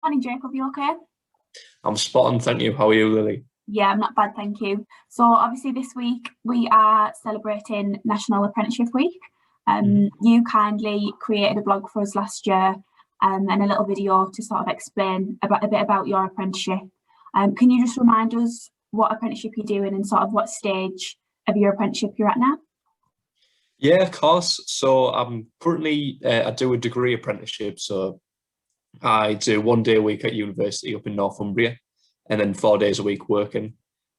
Morning, Jacob. You okay? I'm spot on, thank you. How are you, Lily? Yeah, I'm not bad, thank you. So obviously this week we are celebrating National Apprenticeship Week. Mhm. You kindly created a blog for us last year, and a little video to sort of explain about a bit about your apprenticeship. Can you just remind us what apprenticeship you're doing and sort of what stage of your apprenticeship you're at now? Yeah, of course. So I'm currently, I do a degree apprenticeship. So I do 1 day a week at university up in Northumbria and then 4 days a week working.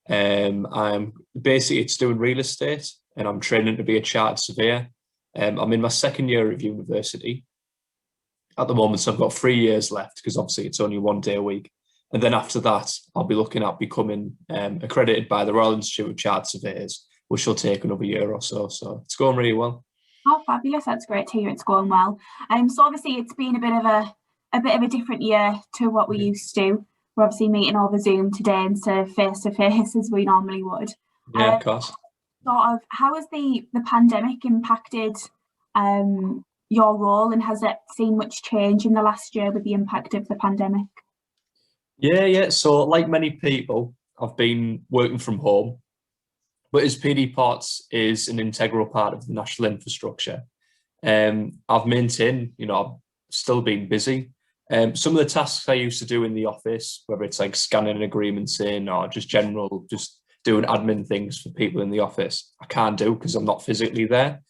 I'm basically, it's doing real estate and I'm training to be a chartered surveyor. I'm in my second year of university at the moment, so I've got 3 years left because obviously it's only 1 day a week. And then after that, I'll be looking at becoming accredited by the Royal Institute of Chartered Surveyors, which will take another year or so. So it's going really well. Oh, fabulous! That's great to hear. It's going well. So obviously it's been a bit of a different year to what we Mhm. used to. We're obviously meeting over Zoom today instead of face to face as we normally would. Yeah, Um, of course. Sort of, how has the pandemic impacted your role, and has it seen much change in the last year with the impact of the pandemic? Yeah. So like many people, I've been working from home, but as Pdparts is an integral part of the national infrastructure, I've maintained, I've still been busy. Some of the tasks I used to do in the office, whether it's like scanning agreements in or just general, just doing admin things for people in the office, I can't do because I'm not physically there.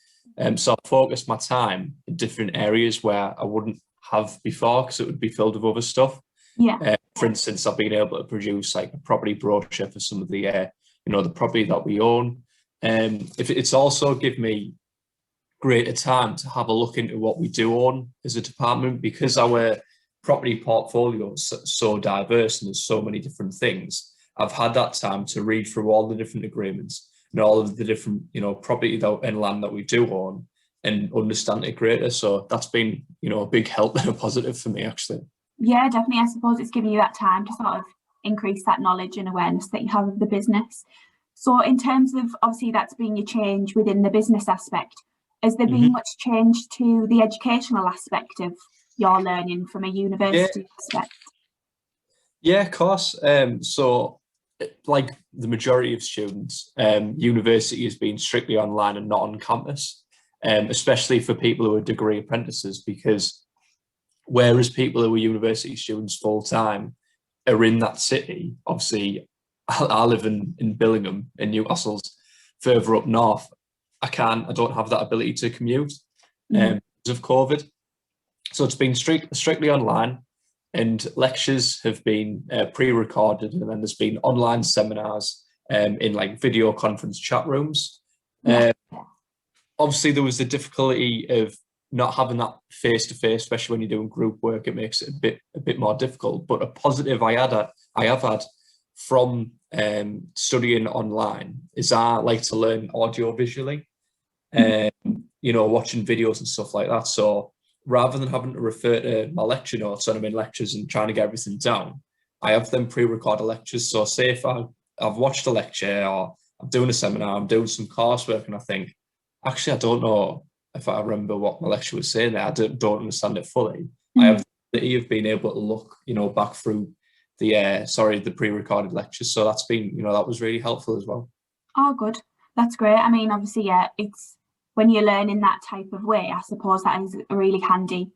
So I focused my time in different areas where I wouldn't have before because it would be filled with other stuff. Yeah. For instance, I've been able to produce like a property brochure for some of the, the property that we own. If it's also given me greater time to have a look into what we do own as a department because our property portfolio is so diverse and there's so many different things. I've had that time to read through all the different agreements and all of the different, property and land that we do own and understand it greater. So that's been, a big help and a positive for me actually. Yeah, definitely. I suppose it's giving you that time to sort of increase that knowledge and awareness that you have of the business. So in terms of obviously that's been your change within the business aspect, has there been Mhm. much change to the educational aspect of your learning from a Yeah, university aspect? yeah, of course. So, like the majority of students, university has been strictly online and not on campus, especially for people who are degree apprentices, because whereas people who are university students full time are in that city, obviously, I live in Billingham, in Newcastle's further up north. I don't have that ability to commute Mhm. because of COVID. So it's been strictly online, and lectures have been pre-recorded, and then there's been online seminars in like video conference chat rooms. Yeah. Obviously, there was the difficulty of not having that face to face, especially when you're doing group work. It makes it a bit more difficult. But a positive I have had from studying online is I like to learn audio visually, um, watching videos and stuff like that. So rather than having to refer to my lecture notes when I'm in lectures and trying to get everything down, I have them pre-recorded lectures. So say if I've watched a lecture or I'm doing a seminar, I'm doing some coursework and I think, actually, I don't know if I remember what my lecture was saying there. I don't understand it fully. I have Mhm. the ability of being able to look, back through the pre-recorded lectures. So that's been, that was really helpful as well. Oh, good. That's great. I mean, obviously, yeah, it's when you're learning that type of way, I suppose that is a really handy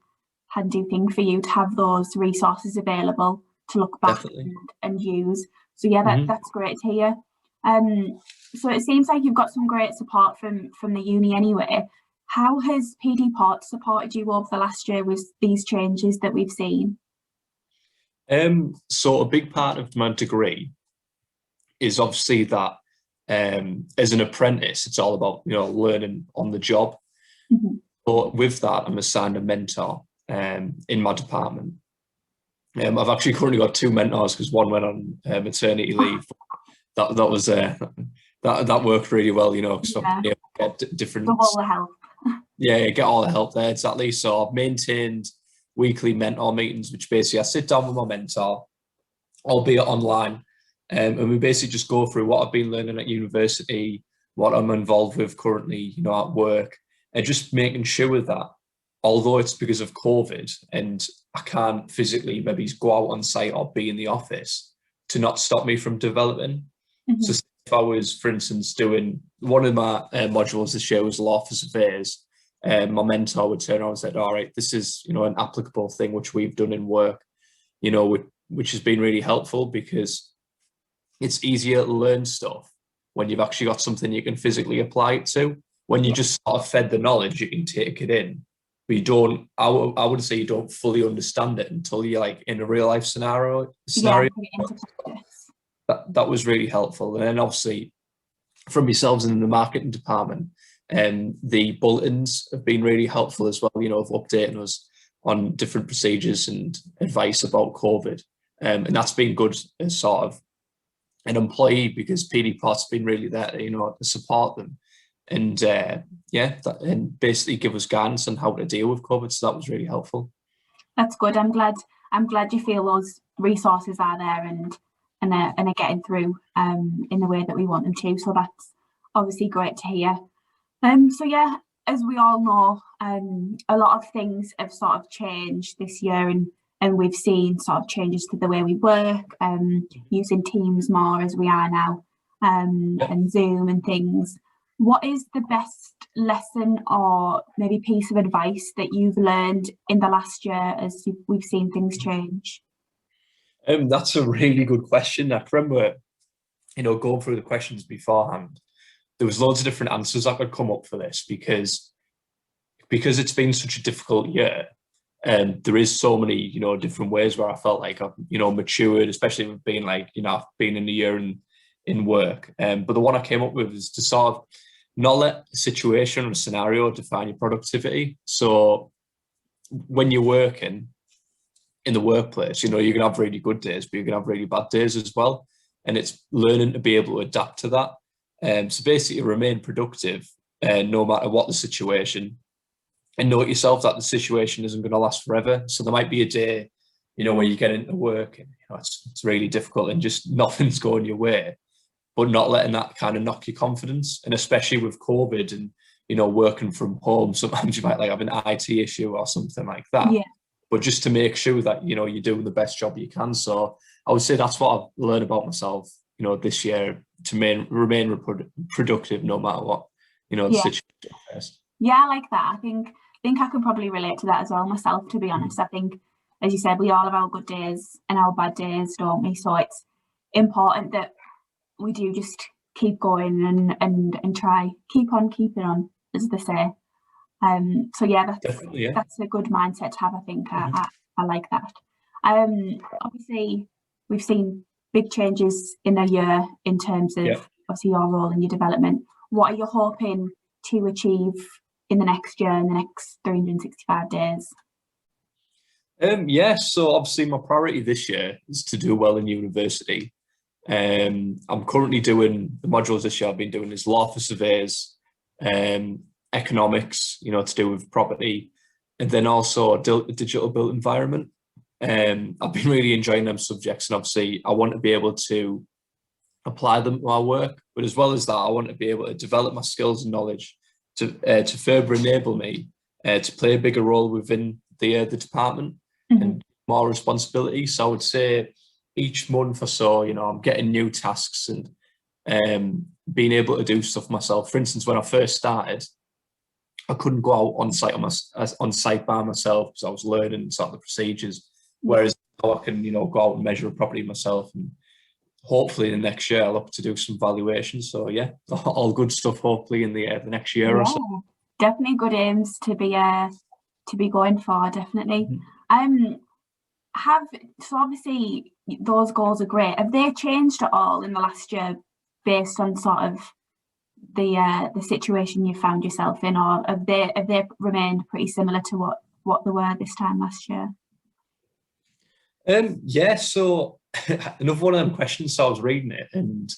thing for you to have those resources available to look back Definitely. and use. So yeah, Mhm. that's great to hear. So it seems like you've got some great support from the uni anyway. How has Pdparts supported you over the last year with these changes that we've seen? So a big part of my degree is obviously that as an apprentice, it's all about learning on the job. Mhm. But with that, I'm assigned a mentor in my department. I've actually currently got two mentors because one went on maternity leave. That was that worked really well, because I've Yeah, been able to get different, double the help. yeah, get all the help there exactly. So I've maintained weekly mentor meetings, which basically I sit down with my mentor, albeit online, and we basically just go through what I've been learning at university, what I'm involved with currently, at work, and just making sure that although it's because of COVID and I can't physically maybe go out on site or be in the office to not stop me from developing. So if I was, for instance, doing one of my modules this year was law for surveyors, my mentor would turn around and say, all right, this is, you know, an applicable thing which we've done in work, you know, which has been really helpful, because it's easier to learn stuff when you've actually got something you can physically apply it to. When you just sort of fed the knowledge, you can take it in, but you don't, I would say you don't fully understand it until you're like in a real life scenario. Yeah, put it into practice. That was really helpful. And then obviously from yourselves in the marketing department, the bulletins have been really helpful as well, you know, of updating us on different procedures and advice about COVID. And that's been good as sort of an employee, because Pdparts have been really there, you know, to support them. And and basically give us guidance on how to deal with COVID. So that was really helpful. That's good. I'm glad you feel those resources are there and are getting through in the way that we want them to. So that's obviously great to hear. So yeah, as we all know, a lot of things have sort of changed this year, and we've seen sort of changes to the way we work, using Teams more as we are now, and Zoom and things. What is the best lesson or maybe piece of advice that you've learned in the last year as we've seen things change? That's a really good question. I remember, you know, going through the questions beforehand, there was loads of different answers that could come up for this, because it's been such a difficult year. And there is so many, you know, different ways where I felt like I've, you know, matured, especially with being like, you know, I've been in a year in work. But the one I came up with is to sort of not let the situation or a scenario define your productivity. So when you're working in the workplace, you know, you're gonna have really good days, but you're gonna have really bad days as well. And it's learning to be able to adapt to that. So basically remain productive no matter what the situation, and know yourself that the situation isn't going to last forever. So there might be a day, you know, where you get into work and, you know, it's really difficult and just nothing's going your way, but not letting that kind of knock your confidence. And especially with COVID and, you know, working from home, sometimes you might like have an IT issue or something like that. Yeah. But just to make sure that, you know, you're doing the best job you can. So I would say that's what I've learned about myself, you know, this year, to remain productive no matter what, you know, the situation is. Yeah, I like that. I think I could probably relate to that as well myself, to be honest. I think, as you said, we all have our good days and our bad days, don't we? So it's important that we do just keep going and try, keep on keeping on, as they say. So yeah, that's a good mindset to have, I think. I like that. Obviously, we've seen big changes in a year in terms of obviously your role and your development. What are you hoping to achieve in the next year, in the next 365 days? So obviously my priority this year is to do well in university. I'm currently doing the modules this year I've been doing is law for surveyors, economics, you know, to do with property, and then also digital built environment. I've been really enjoying them subjects, and obviously I want to be able to apply them to my work, but as well as that, I want to be able to develop my skills and knowledge to further enable me to play a bigger role within the department and more responsibility. So I would say each month or so, you know, I'm getting new tasks and being able to do stuff myself. For instance, when I first started, I couldn't go out on site by myself because I was learning sort of the procedures. Whereas now I can, you know, go out and measure a property myself, and hopefully the next year I'll look to do some valuations. So yeah, all good stuff. Hopefully in the next year or so. Definitely good aims to be going for. Definitely. So obviously those goals are great. Have they changed at all in the last year based on sort of the situation you found yourself in, or have they remained pretty similar to what they were this time last year? So another one of them questions. So I was reading it and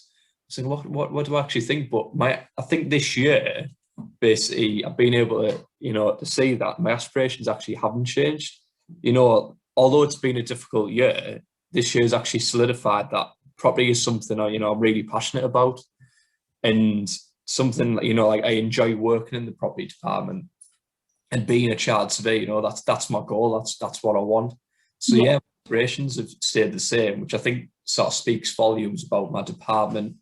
saying, what do I actually think? But I think this year, basically, I've been able to, you know, to see that my aspirations actually haven't changed. You know, although it's been a difficult year, this year's actually solidified that property is something I'm really passionate about, and something, you know, like I enjoy working in the property department and being a chartered surveyor. You know, that's my goal. That's what I want. So yeah, operations have stayed the same, which I think sort of speaks volumes about my department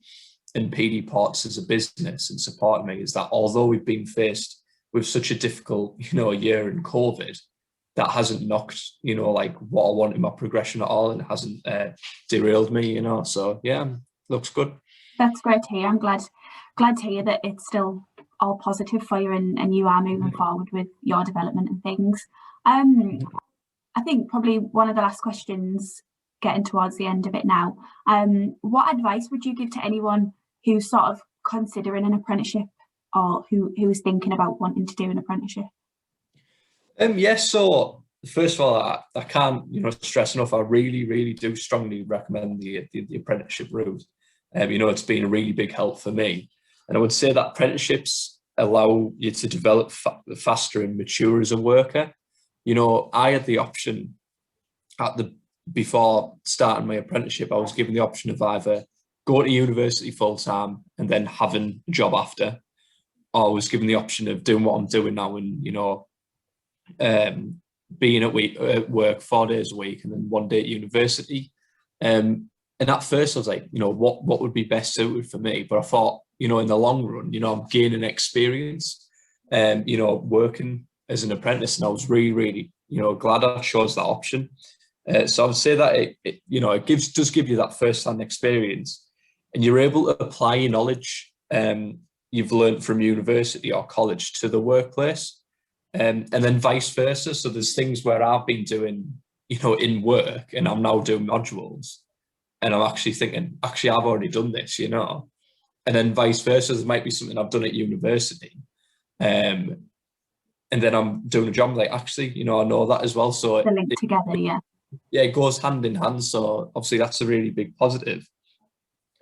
and Pdparts as a business and supporting me, is that although we've been faced with such a difficult, year in COVID, that hasn't knocked, like what I want in my progression at all, and hasn't derailed me, So yeah, looks good. That's great to hear. I'm glad to hear that it's still all positive for you, and you are moving forward with your development and things. I think probably one of the last questions, getting towards the end of it now, what advice would you give to anyone who's sort of considering an apprenticeship, or who is thinking about wanting to do an apprenticeship? Yes, so first of all, I can't stress enough, I really do strongly recommend the apprenticeship route. It's been a really big help for me, and I would say that apprenticeships allow you to develop faster and mature as a worker. I had the option before starting my apprenticeship, I was given the option of either going to university full time and then having a job after, or I was given the option of doing what I'm doing now and being at work 4 days a week and then 1 day at university. And at first I was like, what would be best suited for me? But I thought, in the long run, I'm gaining experience, working as an apprentice, and I was really, glad I chose that option. So I would say that it does give you that first-hand experience, and you're able to apply your knowledge you've learned from university or college to the workplace, and then vice versa. So there's things where I've been doing, in work, and I'm now doing modules, and I'm actually thinking, I've already done this, and then vice versa. There might be something I've done at university, and then I'm doing a job like, actually, I know that as well. So the link together, yeah, it goes hand in hand. So obviously that's a really big positive.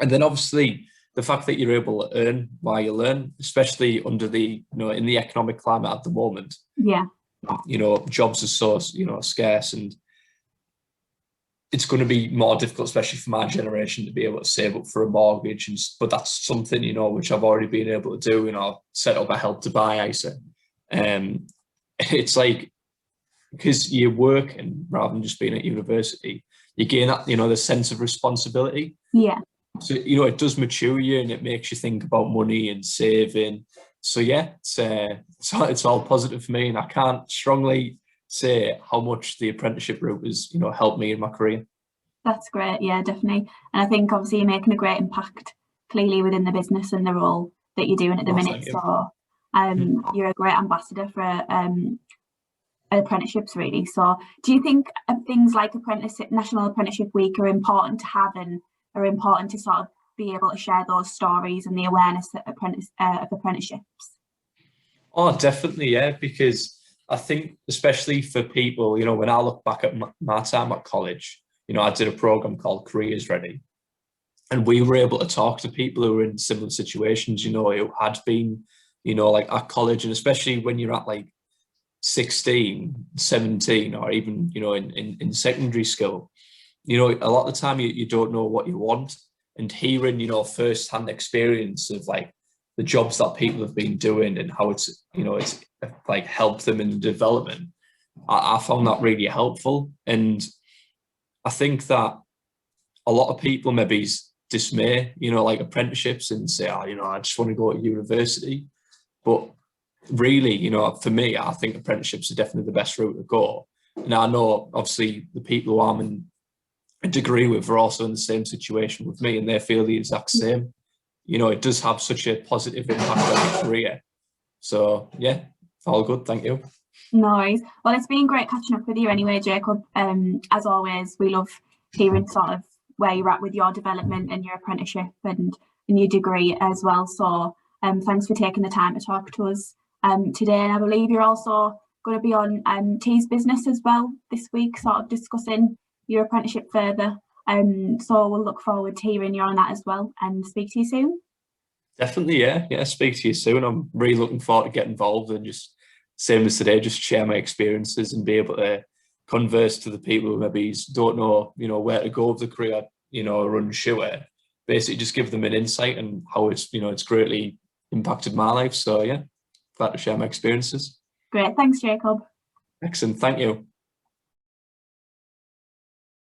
And then obviously the fact that you're able to earn while you learn, especially under the, in the economic climate at the moment. Yeah. Jobs are so, scarce, and it's going to be more difficult, especially for my generation, to be able to save up for a mortgage. But that's something, which I've already been able to do. I've set up a Help to Buy ISA. It's like, because you're working rather than just being at university, you gain that, the sense of responsibility. Yeah. So, it does mature you, and it makes you think about money and saving. So yeah, it's all positive for me, and I can't strongly say how much the apprenticeship route has, helped me in my career. That's great. Yeah, definitely. And I think obviously you're making a great impact clearly within the business and the role that you're doing at the minute. So you're a great ambassador for apprenticeships, really. So do you think things like National Apprenticeship Week are important to have, and are important to sort of be able to share those stories and the awareness of apprenticeships? Oh, definitely, yeah, because I think especially for people, when I look back at my time at college, I did a program called Careers Ready, and we were able to talk to people who were in similar situations, who had been, like at college, and especially when you're at like 16, 17, or even, in secondary school, a lot of the time you don't know what you want, and hearing, first-hand experience of like the jobs that people have been doing and how it's like helped them in the development, I found that really helpful. And I think that a lot of people maybe dismay, like apprenticeships, and say, I just want to go to university. But really, for me, I think apprenticeships are definitely the best route to go. And I know obviously the people who I'm in a degree with are also in the same situation with me, and they feel the exact same. It does have such a positive impact on your career. So yeah, all good. Thank you. No worries. Well, it's been great catching up with you anyway, Jacob. As always, we love hearing sort of where you're at with your development and your apprenticeship and your degree as well. So thanks for taking the time to talk to us today. And I believe you're also going to be on T's Business as well this week, sort of discussing your apprenticeship further. So we'll look forward to hearing you on that as well, and speak to you soon. Definitely, yeah, speak to you soon. I'm really looking forward to get involved, and just same as today, just share my experiences and be able to converse to the people who maybe don't know, where to go with the career, or unsure. Basically, just give them an insight and how it's, it's greatly impacted my life. So yeah, glad to share my experiences. Great, thanks, Jacob. Excellent, thank you.